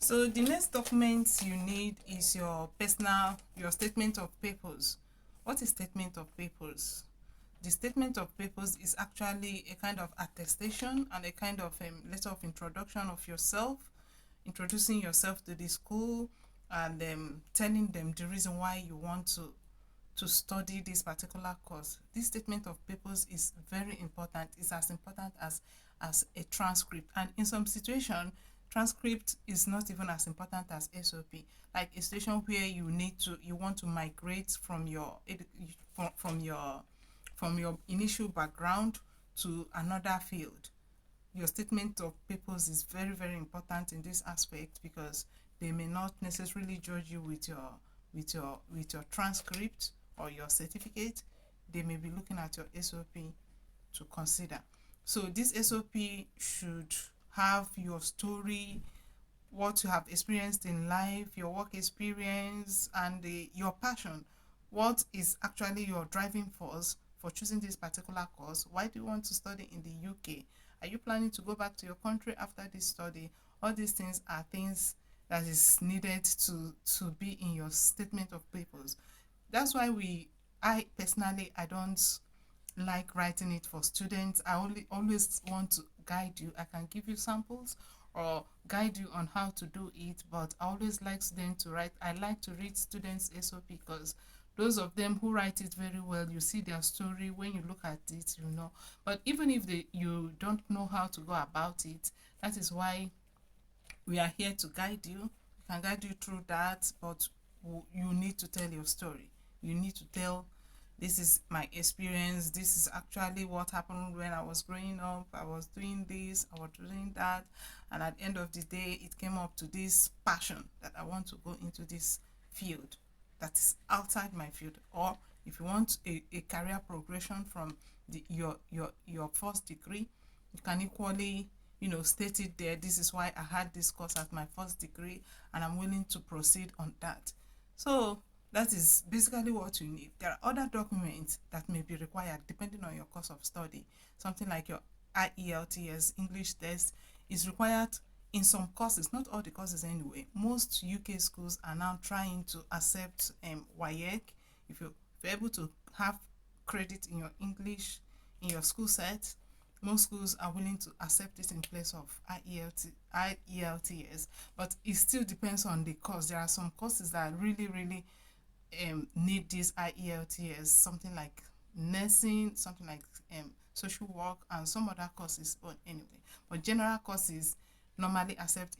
So the next document you need is your statement of purpose. What is statement of purpose? The statement of purpose is actually a kind of attestation and a kind of letter of introduction of yourself, introducing yourself to the school, and telling them the reason why you want to study this particular course. This statement of purpose is very important. It's as important as a transcript. And in some situation, transcript is not even as important as SOP. Like a situation where you want to migrate from your initial background to another field. Your statement of purpose is very, very important in this aspect, because they may not necessarily judge you with your transcript or your certificate. They may be looking at your SOP to consider. So this SOP should have your story, what you have experienced in life, your work experience, and your passion. What is actually your driving force for choosing this particular course? Why do you want to study in the UK? Are you planning to go back to your country after this study? All these things are things that is needed to be in your statement of purpose. That's why I personally, I don't like writing it for students. I only always want to guide you. I can give you samples or guide you on how to do it, but I always like students to write. I like to read students SOP, because those of them who write it very well, you see their story. When you look at it, you know. But even if you don't know how to go about it, that is why we are here to guide you. We can guide you through that, but you need to tell your story. You need to tell, this is my experience. This is actually what happened when I was growing up. I was doing this, I was doing that. And at the end of the day, it came up to this passion that I want to go into this field that is outside my field. Or if you want a career progression from your first degree, you can equally state it there. This is why I had this course as my first degree, and I'm willing to proceed on that. So that is basically what you need. There are other documents that may be required depending on your course of study. Something like your IELTS English test is required in some courses, not all the courses anyway. Most UK schools are now trying to accept WAEC. If you're able to have credit in your English in your school set, most schools are willing to accept it in place of IELTS, but it still depends on the course. There are some courses that really, really need this IELTS, something like nursing, something like social work, and some other courses. But anyway, but general courses normally accept